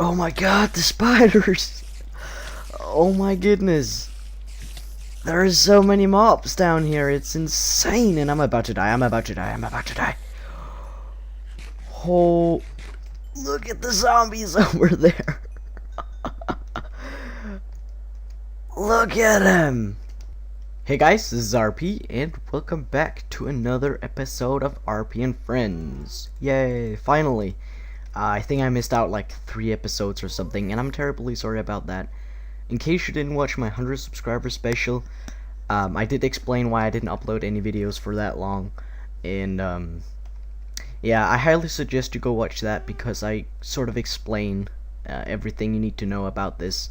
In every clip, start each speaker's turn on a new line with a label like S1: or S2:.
S1: Oh my god, the spiders! Oh my goodness. There are so many mobs down here, it's insane, and I'm about to die, I'm about to die, I'm about to die. Oh, look at the zombies over there. Look at them. Hey guys, this is RP, and welcome back to another episode of RP and Friends. Yay, finally. I think I missed out like 3 episodes or something, and I'm terribly sorry about that. In case you didn't watch my 100 subscriber special, I did explain why I didn't upload any videos for that long, and yeah, I highly suggest you go watch that because I sort of explain everything you need to know about this.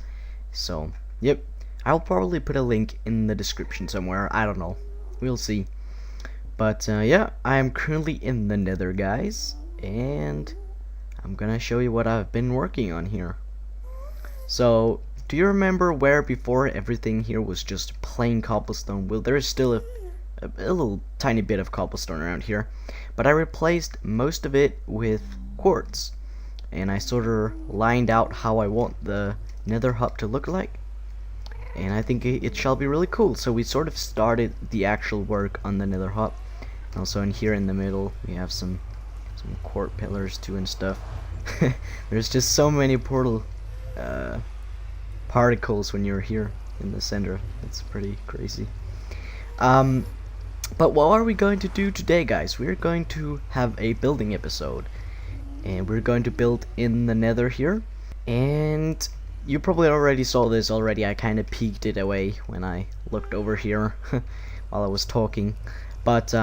S1: So, yep, I'll probably put a link in the description somewhere, I don't know, we'll see. But yeah, I am currently in the Nether, guys, and I'm gonna show you what I've been working on here. So, do you remember where before everything here was just plain cobblestone? Well, there is still a little tiny bit of cobblestone around here, but I replaced most of it with quartz, and I sort of lined out how I want the Nether Hub to look like, and I think it shall be really cool. So we sort of started the actual work on the Nether Hub. Also in here in the middle we have some quartz pillars too and stuff. There's just so many portal particles when you're here in the center. It's pretty crazy. But what are we going to do today, guys? We're going to have a building episode, and we're going to build in the Nether here. And you probably already saw this already. I kind of peeked it away when I looked over here while I was talking. But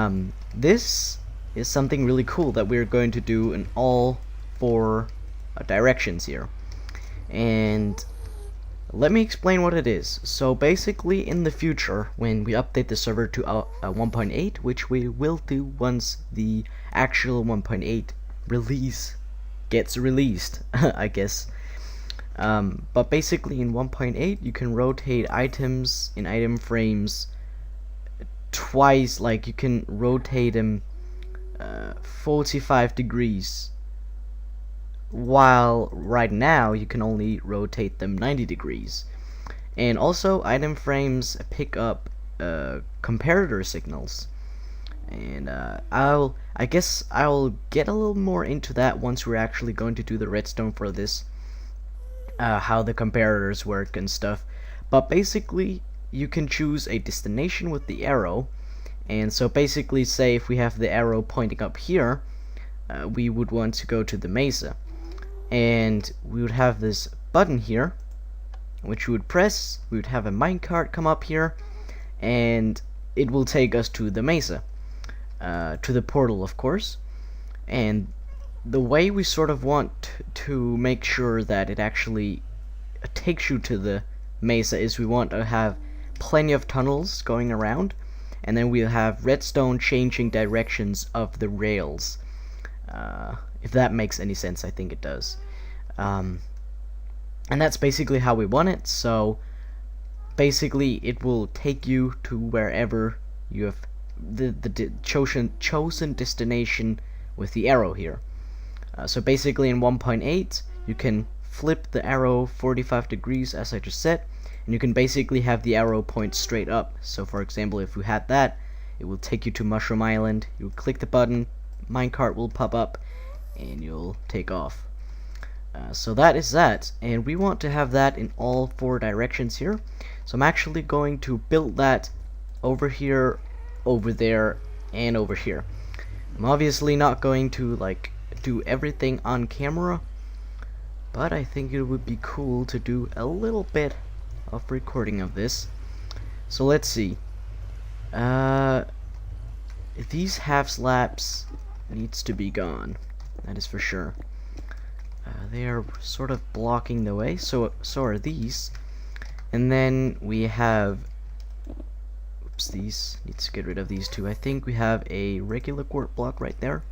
S1: this is something really cool that we're going to do in all 4 directions here. And let me explain what it is. So basically, in the future, when we update the server to 1.8, which we will do once the actual 1.8 release gets released, I guess. But basically in 1.8 you can rotate items in item frames twice. Like, you can rotate them 45 degrees, while right now you can only rotate them 90 degrees. And also item frames pick up comparator signals, and I guess I'll get a little more into that once we're actually going to do the redstone for this, how the comparators work and stuff. But basically you can choose a destination with the arrow, and so basically, say if we have the arrow pointing up here, we would want to go to the mesa, and we would have this button here which we would press. We would have a minecart come up here, and it will take us to the mesa, to the portal, of course. And the way we sort of want to make sure that it actually takes you to the mesa is we want to have plenty of tunnels going around, and then we'll have redstone changing directions of the rails. If that makes any sense, I think it does. And that's basically how we want it. So basically it will take you to wherever you have the chosen destination with the arrow here. So basically in 1.8 you can flip the arrow 45 degrees, as I just said, and you can basically have the arrow point straight up. So for example, if we had that, it will take you to Mushroom Island. You click the button, minecart will pop up, and you'll take off. So that is that, and we want to have that in all 4 directions here. So I'm actually going to build that over here, over there, and over here. I'm obviously not going to like do everything on camera, but I think it would be cool to do a little bit of recording of this. So let's see. These half slabs needs to be gone, that is for sure. They are sort of blocking the way, so are these. And then we have, oops, these, need to get rid of these 2. I think we have a regular quartz block right there,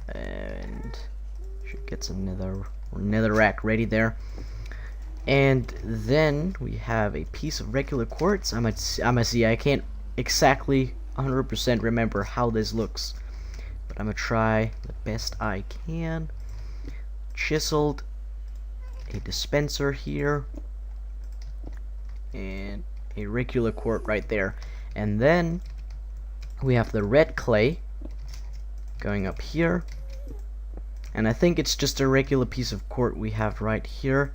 S1: and should get some netherrack ready there. And then we have a piece of regular quartz. I'm gonna see, I can't exactly 100% remember how this looks, but I'm gonna try the best I can. Chiseled a dispenser here, and a regular quart right there. And then we have the red clay going up here, and I think it's just a regular piece of quart we have right here.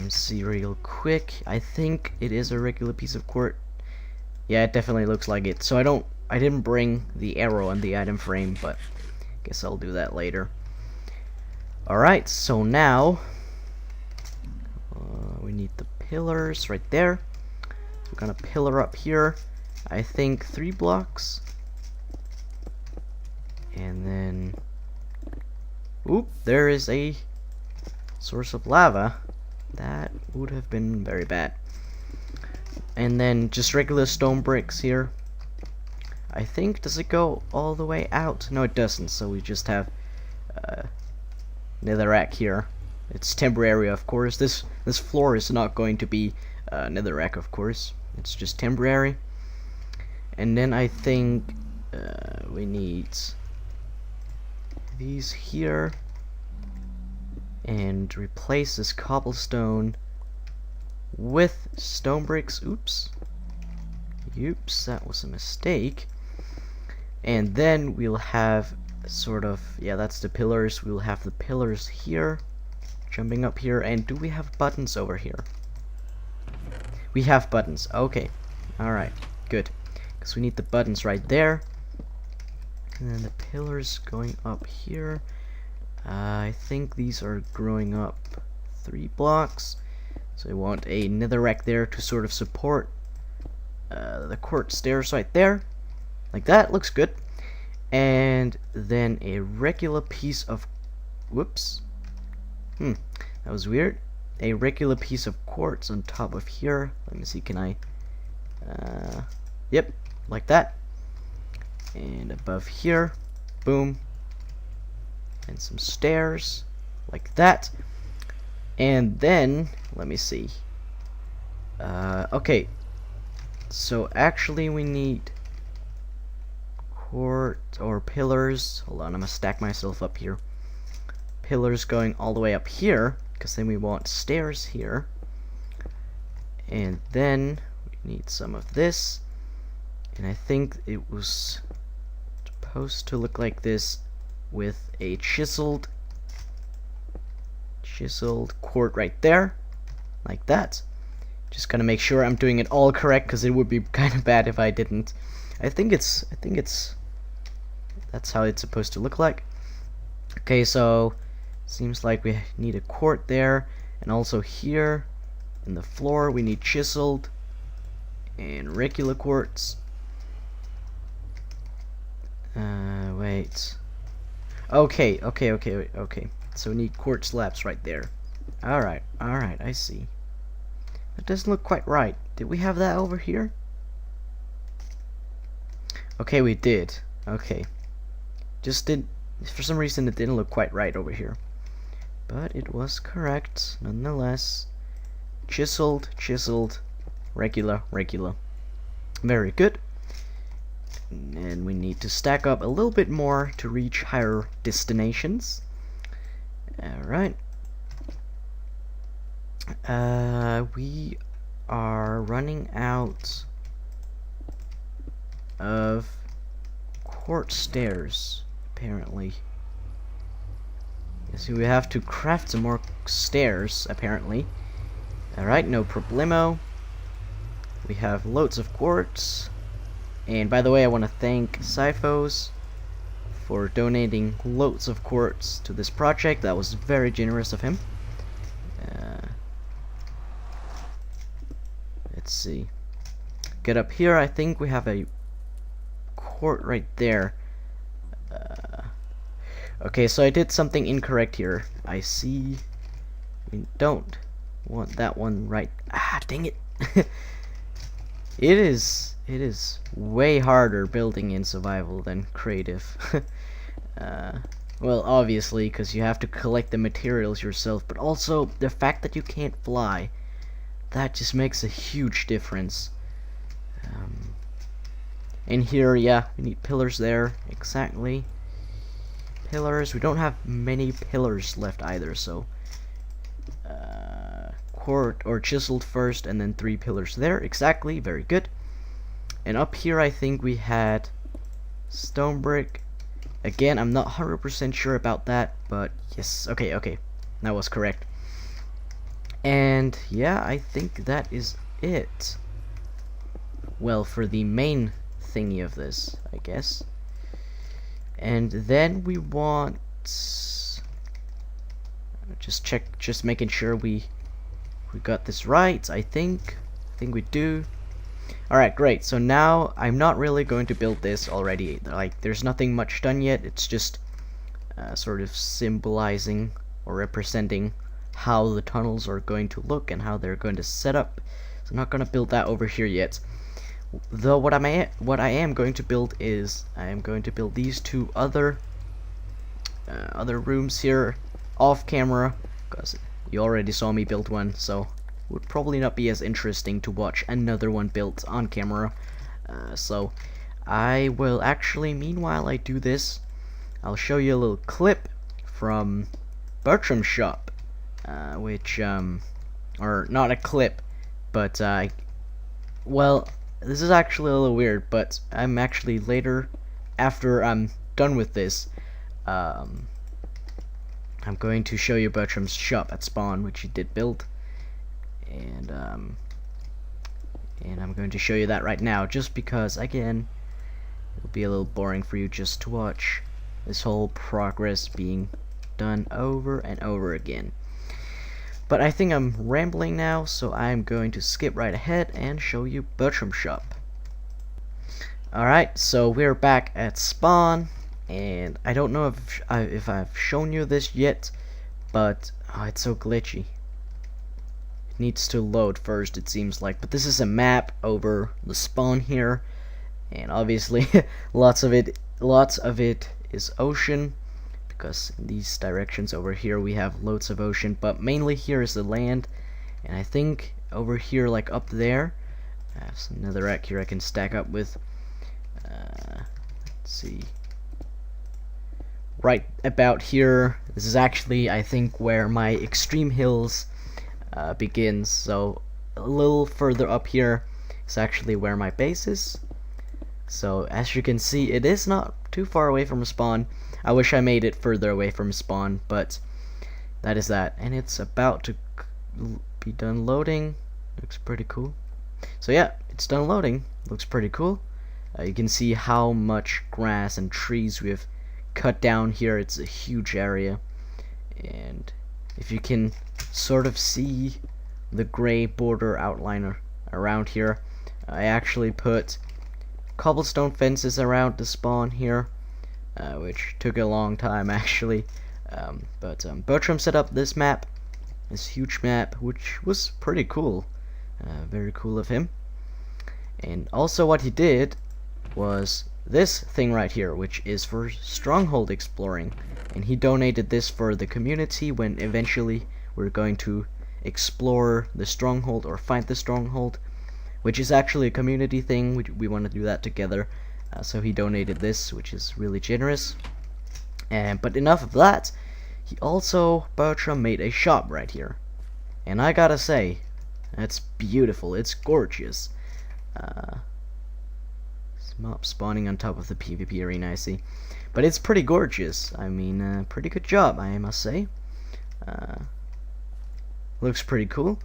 S1: See real quick. I think it is a regular piece of quart. Yeah, it definitely looks like it. So I didn't bring the arrow on the item frame, but guess I'll do that later. Alright, so now we need the pillars right there. We're gonna pillar up here, I think 3 blocks. And then, oop, there is a source of lava. That would have been very bad. And then just regular stone bricks here. I think, does it go all the way out? No, it doesn't, so we just have netherrack here. It's temporary, of course. This floor is not going to be netherrack, of course. It's just temporary. And then I think we need these here, and replace this cobblestone with stone bricks. Oops, that was a mistake. And then we'll have sort of, yeah, that's the pillars. We'll have the pillars here, jumping up here. And do we have buttons over here? We have buttons. Okay, alright, good, because we need the buttons right there. And then the pillars going up here. I think these are growing up 3 blocks, so I want a netherrack there to sort of support the quart stairs right there, like that. Looks good. And then a regular piece of, whoops, that was weird, a regular piece of quartz on top of here. Let me see, can I, yep, like that. And above here, boom, and some stairs like that. And then let me see, okay, so actually we need quart or pillars. Hold on, I'm gonna stack myself up here. Pillars going all the way up here, because then we want stairs here. And then we need some of this, and I think it was supposed to look like this, with a chiseled quart right there, like that. Just gonna make sure I'm doing it all correct, because it would be kind of bad if I didn't. I think it's that's how it's supposed to look like. Okay, so seems like we need a quart there, and also here in the floor we need chiseled and regular quartz. Wait. Okay. So we need quartz slabs right there. Alright, I see. That doesn't look quite right. Did we have that over here? Okay, we did. Okay. Just did, for some reason it didn't look quite right over here. But it was correct nonetheless. Chiseled, regular. Very good. And we need to stack up a little bit more to reach higher destinations. Alright. We are running out of quartz stairs, apparently. So we have to craft some more stairs, apparently. Alright, no problemo. We have loads of quartz. And by the way, I want to thank Syphos for donating loads of quartz to this project. That was very generous of him. Let's see. Get up here. I think we have a quart right there. Okay, so I did something incorrect here. I see. We don't want that one right. Ah, dang it. It is way harder building in survival than creative. Well, obviously, because you have to collect the materials yourself, but also the fact that you can't fly, that just makes a huge difference. And here, yeah, we need pillars there, exactly. Pillars, we don't have many pillars left either, so court or chiseled first and then 3 pillars there. Exactly, very good. And up here I think we had stone brick. Again, I'm not 100% sure about that, but yes, okay, that was correct. And yeah, I think that is it. Well, for the main thingy of this, I guess. And then we want, just making sure we got this right. I think we do. Alright, great. So now I'm not really going to build this already. Like, there's nothing much done yet. It's just sort of symbolizing or representing how the tunnels are going to look and how they're going to set up. So I'm not going to build that over here yet. Though what I am going to build is I am going to build these 2 other rooms here off camera, because you already saw me build one, so it would probably not be as interesting to watch another one built on camera. So I will actually, meanwhile I do this, I'll show you a little clip from Bertram's shop, which or not a clip, but well, this is actually a little weird, but I'm actually later, after I'm done with this, I'm going to show you Bertram's shop at spawn, which he did build, and I'm going to show you that right now, just because, again, it'll be a little boring for you just to watch this whole progress being done over and over again. But I think I'm rambling now, so I'm going to skip right ahead and show you Bertram's shop. Alright, so we're back at spawn, and I don't know if I've shown you this yet, but oh, it's so glitchy. It needs to load first, it seems like. But this is a map over the spawn here, and obviously lots of it is ocean, because in these directions over here we have loads of ocean, but mainly here is the land. And I think over here, like up there, I have some netherrack here I can stack up with. Let's see, right about here, this is actually, I think, where my extreme hills begins. So a little further up here is actually where my base is. So as you can see, it is not too far away from spawn. I wish I made it further away from spawn, but that is that. And it's about to be done loading. Looks pretty cool. So yeah, it's done loading. Looks pretty cool. You can see how much grass and trees we have cut down here. It's a huge area. And if you can sort of see the gray border outliner around here, I actually put cobblestone fences around the spawn here, which took a long time actually, but Bertram set up this map, this huge map, which was pretty cool, very cool of him. And also what he did was this thing right here, which is for stronghold exploring, and he donated this for the community when eventually we're going to explore the stronghold or find the stronghold, which is actually a community thing. We want to do that together. So he donated this, which is really generous. But enough of that. He also, Bertram, made a shop right here, and I gotta say, that's beautiful. It's gorgeous. Mob spawning on top of the PvP arena, I see, but it's pretty gorgeous. I mean, pretty good job, I must say. Looks pretty cool.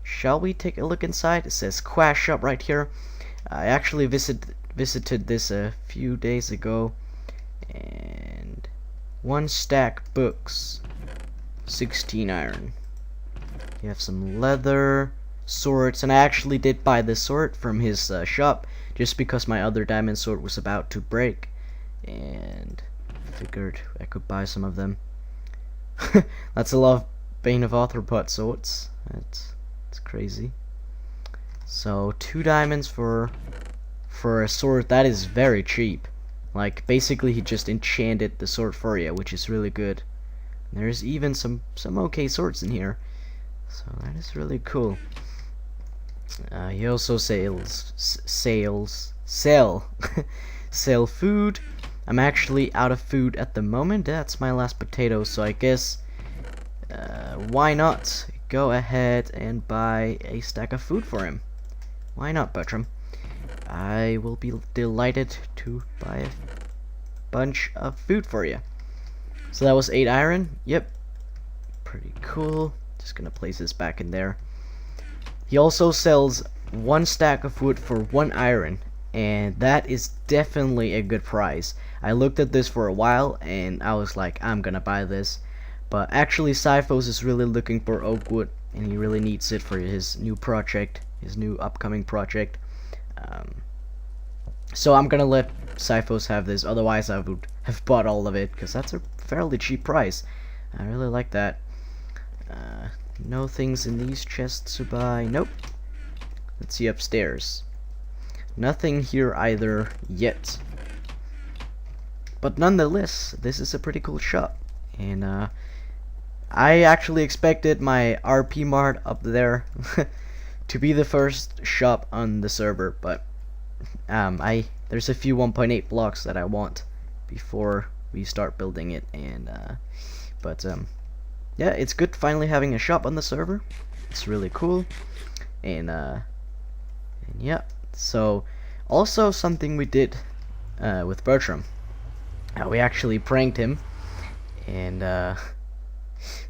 S1: Shall we take a look inside? It says Quash Shop right here. I actually visited this a few days ago, and 1 stack books, 16 iron. You have some leather, swords, and I actually did buy this sword from his shop just because my other diamond sword was about to break, and I figured I could buy some of them. That's a lot of Bane of Arthropod swords. It's crazy. So 2 diamonds for a sword that is very cheap. Like, basically he just enchanted the sword for you, which is really good. There's even some okay swords in here, so that is really cool. He also sell food. I'm actually out of food at the moment. That's my last potato, so I guess why not go ahead and buy a stack of food for him. Why not, Bertram? I will be delighted to buy a bunch of food for you. So that was 8 iron. Yep. Pretty cool. Just gonna place this back in there. He also sells 1 stack of wood for 1 iron, and that is definitely a good price. I looked at this for a while and I was like, I'm gonna buy this. But actually Cyphos is really looking for oak wood, and he really needs it for his new project, his new upcoming project. So I'm gonna let Cyphos have this, otherwise I would have bought all of it, because that's a fairly cheap price. I really like that. No things in these chests to buy. Nope. Let's see upstairs. Nothing here either yet. But nonetheless, this is a pretty cool shop. And I actually expected my RP Mart up there to be the first shop on the server, but there's a few 1.8 blocks that I want before we start building it, and yeah, it's good finally having a shop on the server. It's really cool, and yeah. So also something we did with Bertram, we actually pranked him, and that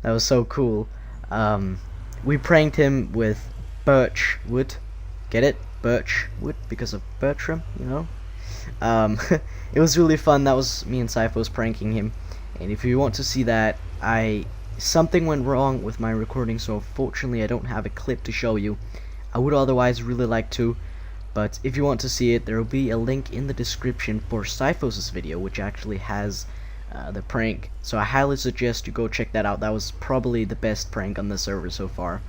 S1: was so cool. We pranked him with birch wood. Get it? Birch wood, because of Bertram, you know. It was really fun. That was me and Cyphos pranking him, and if you want to see that, something went wrong with my recording, so fortunately I don't have a clip to show you. I would otherwise really like to, but if you want to see it, there will be a link in the description for Cyphos' video, which actually has the prank, so I highly suggest you go check that out. That was probably the best prank on the server so far.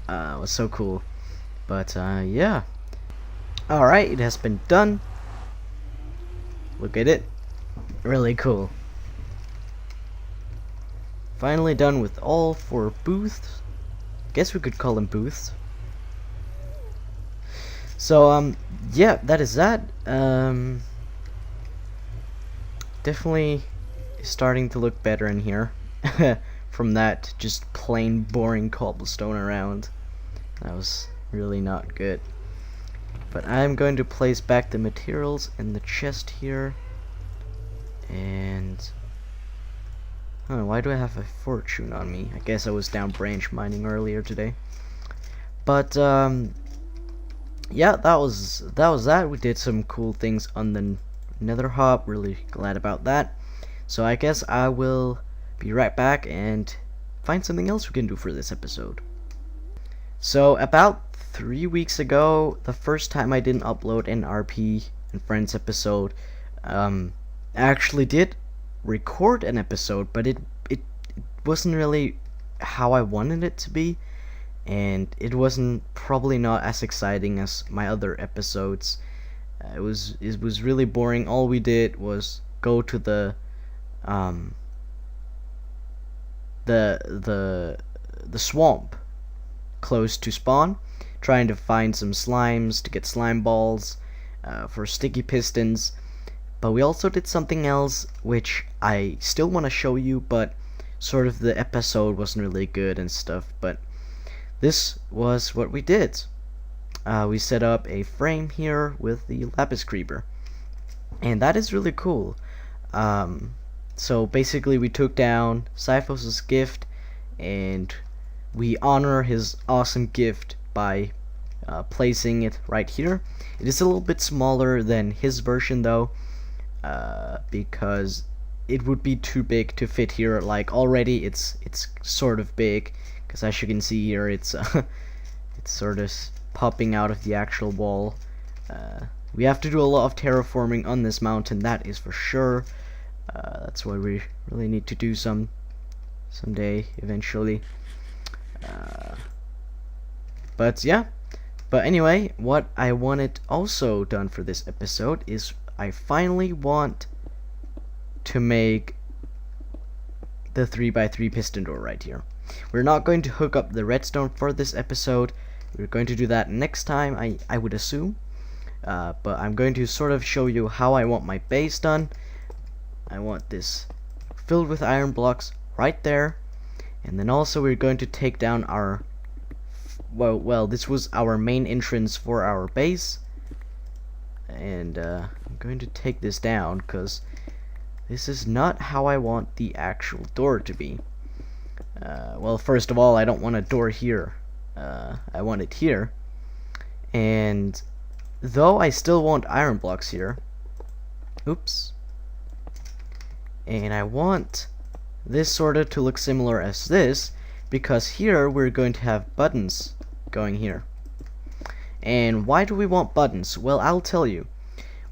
S1: It was so cool. But yeah. Alright, it has been done. Look at it. Really cool. Finally done with all 4 booths. Guess we could call them booths. So yeah, that is that. Definitely starting to look better in here from that just plain boring cobblestone around. That was really not good. But I'm going to place back the materials in the chest here, and why do I have a fortune on me? I guess I was down branch mining earlier today. But yeah, that was that. We did some cool things on the Nether Hub. Really glad about that. So I guess I will be right back and find something else we can do for this episode. So about 3 weeks ago, the first time I didn't upload an RP and Friends episode, I actually did record an episode, but it wasn't really how I wanted it to be, and it wasn't probably not as exciting as my other episodes. It was really boring. All we did was go to the swamp close to spawn, trying to find some slimes to get slime balls for sticky pistons. But we also did something else which I still want to show you, but sort of the episode wasn't really good and stuff. But this was what we did. We set up a frame here with the lapis creeper, and that is really cool. So basically we took down Cyphos' gift, and we honor his awesome gift by placing it right here. It is a little bit smaller than his version though, because it would be too big to fit here. Like already it's sort of big, because as you can see here, it's it's sort of popping out of the actual wall. We have to do a lot of terraforming on this mountain, that is for sure. That's what we really need to do someday eventually. But yeah. But anyway, what I wanted also done for this episode is I finally want to make the 3x3 piston door right here. We're not going to hook up the redstone for this episode. We're going to do that next time, I would assume. But I'm going to sort of show you how I want my base done. I want this filled with iron blocks right there. And then also we're going to take down our well, this was our main entrance for our base, and I'm going to take this down because this is not how I want the actual door to be. Well, first of all, I don't want a door here. I want it here, and though I still want iron blocks here. Oops. And I want this sort of to look similar as this, because here we're going to have buttons going here. And why do we want buttons? Well, I'll tell you.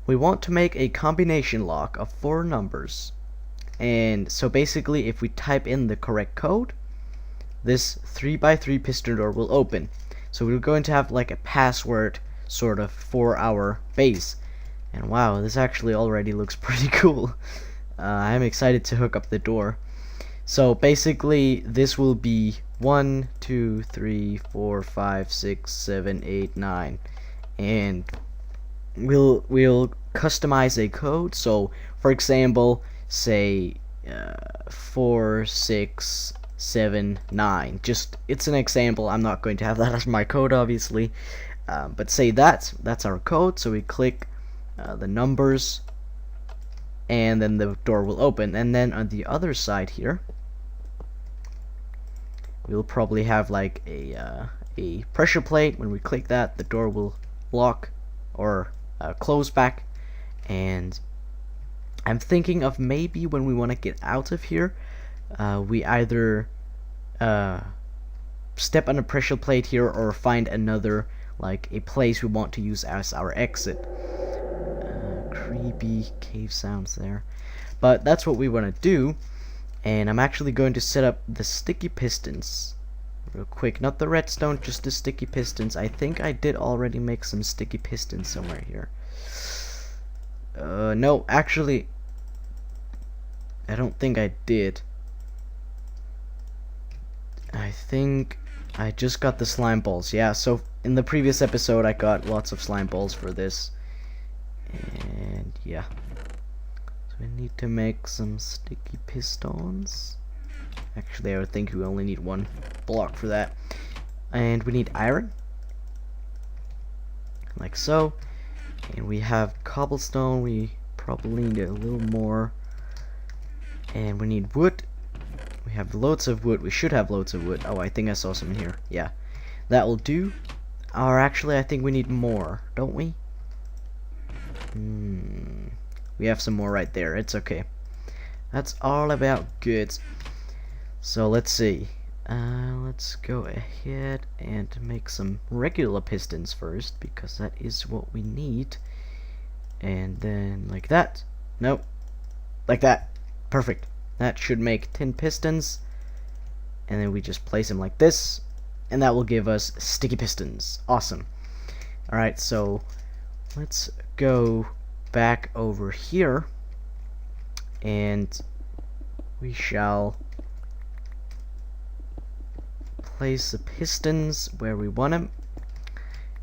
S1: We want to make a combination lock of 4 numbers. And so basically, if we type in the correct code, this 3x3 piston door will open. So we're going to have like a password sort of for our base. And wow, this actually already looks pretty cool. I'm excited to hook up the door. So basically, this will be 1, 2, 3, 4, 5, 6, 7, 8, 9, and we'll customize a code. So, for example, say 4, 6, 7, 9. Just it's an example. I'm not going to have that as my code, obviously, but say that's our code. So we click the numbers, and then the door will open. And then on the other side here, we'll probably have like a pressure plate. When we click that, the door will lock or close back. And I'm thinking of maybe when we want to get out of here, we either step on a pressure plate here or find another, like a place we want to use as our exit. Creepy cave sounds there, but that's what we want to do. And I'm actually going to set up the sticky pistons real quick, not the redstone, just the sticky pistons. I think I did already make some sticky pistons somewhere here. No, actually I don't think I did. I think I just got the slime balls. Yeah, so in the previous episode I got lots of slime balls for this. And yeah, so we need to make some sticky pistons. Actually, I would think we only need 1 block for that. And we need iron, like so. And we have cobblestone. We probably need a little more. And we need wood. We have loads of wood. We should have loads of wood. Oh, I think I saw some in here. Yeah, that will do. Or actually, I think we need more, don't we? We have some more right there. It's okay. That's all about good. So let's see. Let's go ahead and make some regular pistons first, because that is what we need. And then like that. Nope. Like that. Perfect. That should make 10 pistons. And then we just place them like this, and that will give us sticky pistons. Awesome. Alright, so let's go back over here, and we shall place the pistons where we want them.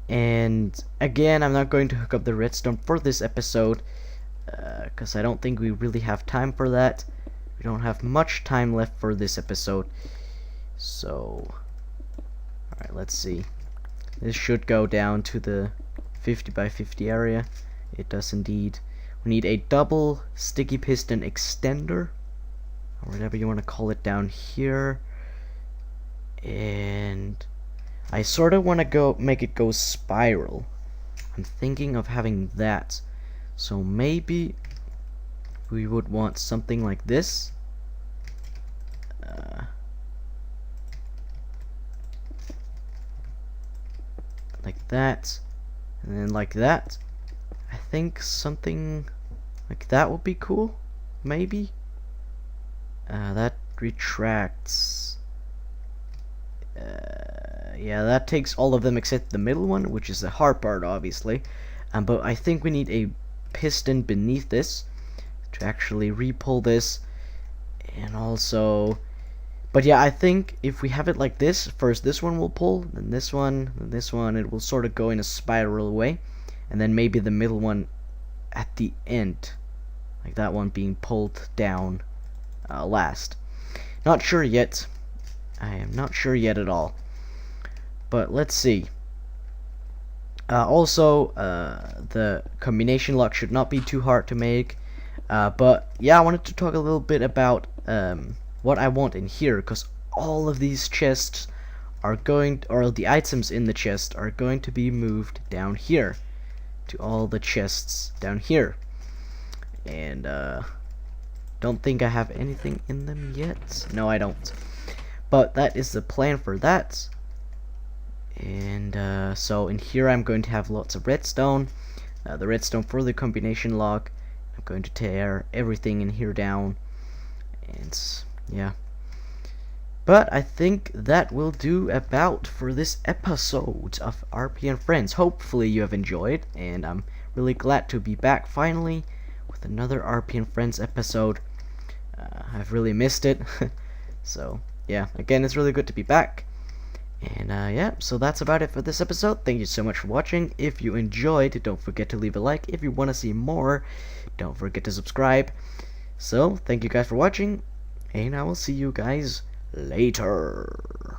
S1: And again, I'm not going to hook up the redstone for this episode, because I don't think we really have time for that. We don't have much time left for this episode. So alright, let's see. This should go down to the 50 by 50 area. It does indeed. We need a double sticky piston extender, or whatever you want to call it, down here. And I sort of want to make it go spiral. I'm thinking of having that. So maybe we would want something like this. Like that. And then like that. I think something like that would be cool. Maybe. That retracts. Yeah, that takes all of them except the middle one, which is the hard part, obviously. But I think we need a piston beneath this to actually re-pull this. And also, but yeah, I think if we have it like this, first this one will pull, then this one, it will sort of go in a spiral way, and then maybe the middle one at the end, like that one being pulled down last. Not sure yet. I am not sure yet at all. But let's see. Also, the combination lock should not be too hard to make. But yeah, I wanted to talk a little bit about what I want in here, because all of these chests are going, or the items in the chest are going to be moved down here to all the chests down here. And don't think I have anything in them yet. No, I don't. But that is the plan for that. And so in here I'm going to have lots of redstone. The redstone for the combination lock. I'm going to tear everything in here down. And yeah. But I think that will do about for this episode of RP and Friends. Hopefully you have enjoyed, and I'm really glad to be back finally with another RP and Friends episode. I've really missed it. So yeah, again, it's really good to be back. And yeah, so that's about it for this episode. Thank you so much for watching. If you enjoyed, don't forget to leave a like. If you want to see more, don't forget to subscribe. So thank you guys for watching, and I will see you guys later.